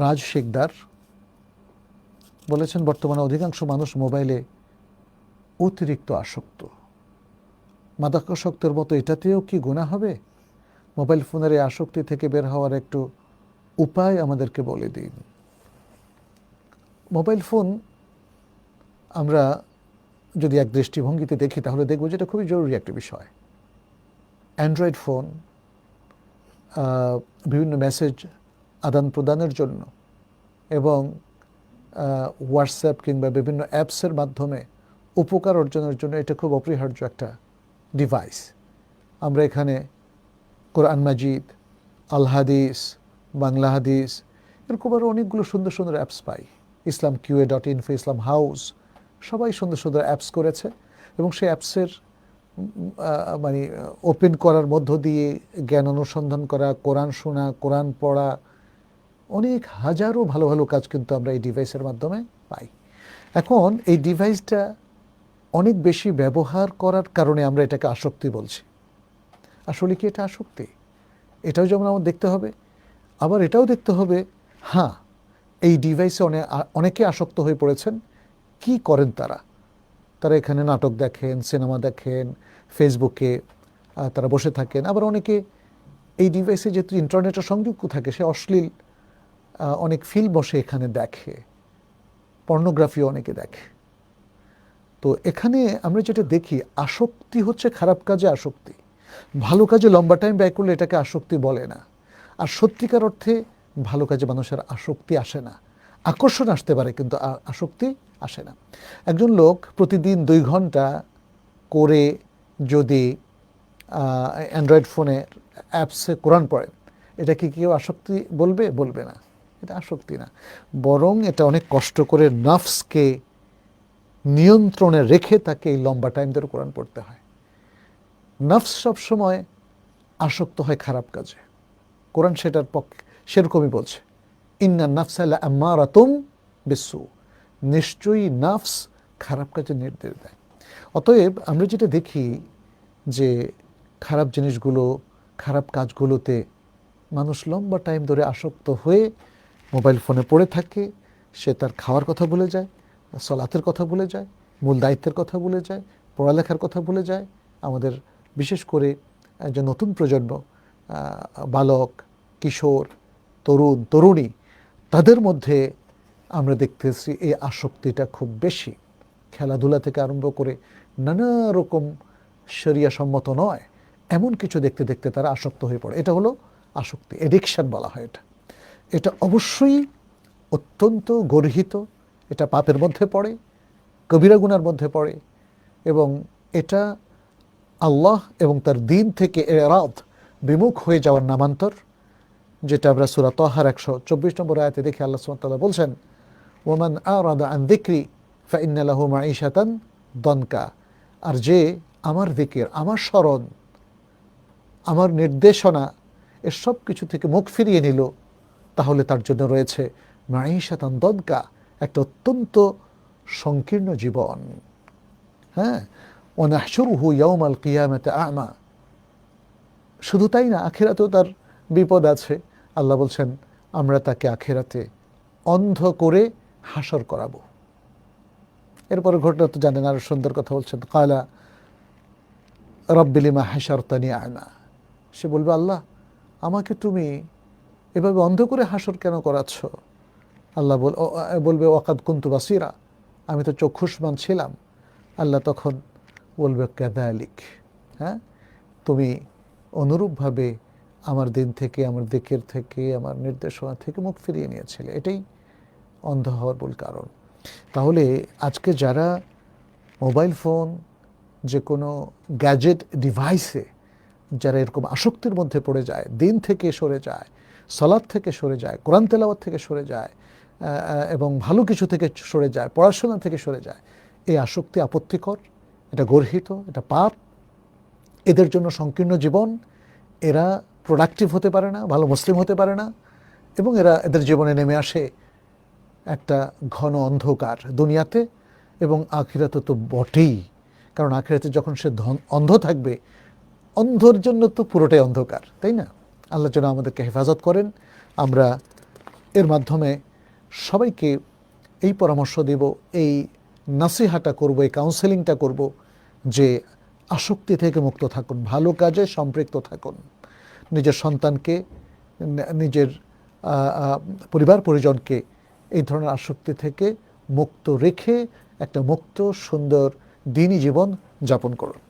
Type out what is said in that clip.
রাজ শেখদার বলেছেন, বর্তমানে অধিকাংশ মানুষ মোবাইলে অতিরিক্ত আসক্ত। মাদকাসক্তের মতো এটাতেও কি গুনাহ হবে? মোবাইল ফোনের এই আসক্তি থেকে বের হওয়ার একটু উপায় আমাদেরকে বলে দিন। মোবাইল ফোন আমরা যদি এক দৃষ্টিভঙ্গিতে দেখি তাহলে দেখব যে এটা খুবই জরুরি একটা বিষয়। অ্যান্ড্রয়েড ফোন বিভিন্ন মেসেজ আদান প্রদানের জন্য এবং হোয়াটসঅ্যাপ কিংবা বিভিন্ন অ্যাপসের মাধ্যমে উপকার অর্জনের জন্য এটা খুব অপরিহার্য একটা ডিভাইস। আমরা এখানে কোরআন মাজিদ, আল হাদিস, বাংলা হাদিস, এরকম আরও অনেকগুলো সুন্দর সুন্দর অ্যাপস পাই। islamqa.info, ইসলাম হাউস, সবাই সুন্দর সুন্দর অ্যাপস করেছে এবং সেই অ্যাপসের মানে ওপেন করার মধ্য দিয়ে জ্ঞান অনুসন্ধান করা, কোরআন শোনা, কোরআন পড়া, অনেক হাজারো ভালো ভালো কাজ কিন্তু আমরা এই ডিভাইসের মাধ্যমে পাই। এখন এই ডিভাইসটা অনেক বেশি ব্যবহার করার কারণে আমরা এটাকে আসক্তি বলছি। আসলে কি এটা আসক্তি? এটাও যেমন আমার দেখতে হবে, আবার এটাও দেখতে হবে, হ্যাঁ, এই ডিভাইসে অনেকে আসক্ত হয়ে পড়েছেন। কি করেন তারা? তারা এখানে নাটক দেখেন, সিনেমা দেখেন, ফেসবুকে তারা বসে থাকেন। আবার অনেকে এই ডিভাইসে যেহেতু ইন্টারনেটের সংযুক্ত থাকে, সে অশ্লীল অনেক ফিল্ম বসে এখানে দেখে, পর্নোগ্রাফি অনেকে দেখে। তো এখানে আমরা যেটা দেখি, আসক্তি হচ্ছে খারাপ কাজে আসক্তি। ভালো কাজে লম্বা টাইম ব্যয় করলে এটাকে আসক্তি বলে না। আর সত্যিকার অর্থে ভালো কাজে মানুষের আসক্তি আসে না। আকর্ষণ আসতে পারে কিন্তু আসক্তি আসে না। একজন লোক প্রতিদিন 2 ঘন্টা করে যদি অ্যান্ড্রয়েড ফোনে অ্যাপসে কোরআন পড়েন, এটা কি কেউ আসক্তি বলবে? বলবে না। এটা আসক্তি না, বরং এটা অনেক কষ্ট করে নফসকে নিয়ন্ত্রণে রেখে তাকে এই লম্বা টাইম ধরে কোরআন পড়তে হয়। নফস সবসময় আসক্ত হয় খারাপ কাজে। কোরআন সেটার পক্ষে সেরকমই বলছে, ইন্না নাফসা লাআম্মারাতুম বিসসু, নিশ্চয়ই নফস খারাপ কাজে নির্দেশ দেয়। অতএব আমরা যেটা দেখি যে খারাপ জিনিসগুলো, খারাপ কাজগুলোতে মানুষ লম্বা টাইম ধরে আসক্ত হয়ে মোবাইল ফোনে পড়ে থাকে। সে তার খাওয়ার কথা ভুলে যায়, সলাতের কথা ভুলে যায়, মূল দায়িত্বের কথা ভুলে যায়, পড়ালেখার কথা ভুলে যায়। আমাদের বিশেষ করে যে নতুন প্রজন্ম, বালক, কিশোর, তরুণ, তরুণী, তাদের মধ্যে আমরা দেখতেছি এই আসক্তিটা খুব বেশি। খেলাধুলা থেকে আরম্ভ করে নানা রকম শরিয়া সম্মত নয় এমন কিছু দেখতে দেখতে তারা আসক্ত হয়ে পড়ে। এটা হলো আসক্তি, এডিকশন বলা হয় এটা। এটা অবশ্যই অত্যন্ত গর্হিত, এটা পাপের মধ্যে পড়ে, কবিরা গুনার মধ্যে পড়ে এবং এটা আল্লাহ এবং তার দিন থেকে এরাদ, বিমুখ হয়ে যাওয়ার নামান্তর, যেটা আমরা সূরা তাহার 124 নম্বর আয়াতে দেখি। আল্লাহ সুবহানাহু ওয়া তাআলা বলছেন, ওয়ামান আরাদা আন যিকরি ফাইন্না লাহু মাঈশাতান দনকা, আর যে আমার যিকির, আমার স্মরণ, আমার নির্দেশনা, এর সব কিছু থেকে মুখ ফিরিয়ে নিল, তাহলে তার জন্য রয়েছে মাঈশাতান দনকা, একটা অত্যন্ত সংকীর্ণ জীবন। হ্যাঁ, ওয়া নাহশুরুহু ইয়াওমাল কিয়ামাতি আ'মা। শুধু তাই না, আখিরাতেও তার বিপদ আছে। আল্লাহ বলছেন, আমরা তাকে আখিরাতে অন্ধ করে হাসর করাবো। এরপরে ঘটনা তো জানেন, আরো সুন্দর কথা বলছেন, ক্বালা রাব্বি লিমা হাশারতানি আ'মা। সে বলবে, আল্লাহ, আমাকে তুমি এভাবে অন্ধ করে হাসর কেন করাচ্ছ? আল্লাহ বলবে, ওয়াকাদ কুনতু বাসীরা, আমি তো চক্ষুষ্মান ছিলাম। আল্লাহ তখন বলবে, কাযালিক, হ্যাঁ, তুমি অনুরূপভাবে আমার দিন থেকে, আমার দিকের থেকে, আমার নির্দেশনা থেকে মুখ ফিরিয়ে নিয়েছিলে। এটাই অন্ধ হওয়ার মূল কারণ। তাহলে আজকে যারা মোবাইল ফোন, যে কোনো গ্যাজেট ডিভাইসে যারা এরকম আসক্তির মধ্যে পড়ে যায়, দিন থেকে সরে যায়, সালাত থেকে সরে যায়, কোরআন তেলাওয়াত থেকে সরে যায় এবং ভালো কিছু থেকে সরে যায়, পড়াশোনা থেকে সরে যায়, এই আসক্তি আপত্তিকর, এটা গর্হিত, এটা পাপ। এদের জন্য সংকীর্ণ জীবন, এরা প্রোডাক্টিভ হতে পারে না, ভালো মুসলিম হতে পারে না এবং এদের জীবনে নেমে আসে একটা ঘন অন্ধকার দুনিয়াতে এবং আখিরাতে তো বটেই। কারণ আখিরাতে যখন সে অন্ধ থাকবে, অন্ধর জন্য তো পুরোটাই অন্ধকার, তাই না? আল্লাহ যেন আমাদেরকে হেফাজত করেন। আমরা এর মাধ্যমে সবাইকে এই পরামর্শ দেব, এই নাসিহাটা করব, এই কাউন্সেলিংটা করব যে আসক্তি থেকে মুক্ত থাকুন, ভালো কাজে সম্পৃক্ত থাকুন, নিজের সন্তানকে, নিজের পরিবার পরিজনকে এই ধরনের আসক্তি থেকে মুক্ত রেখে একটা মুক্ত সুন্দর দিনী জীবন যাপন করুন।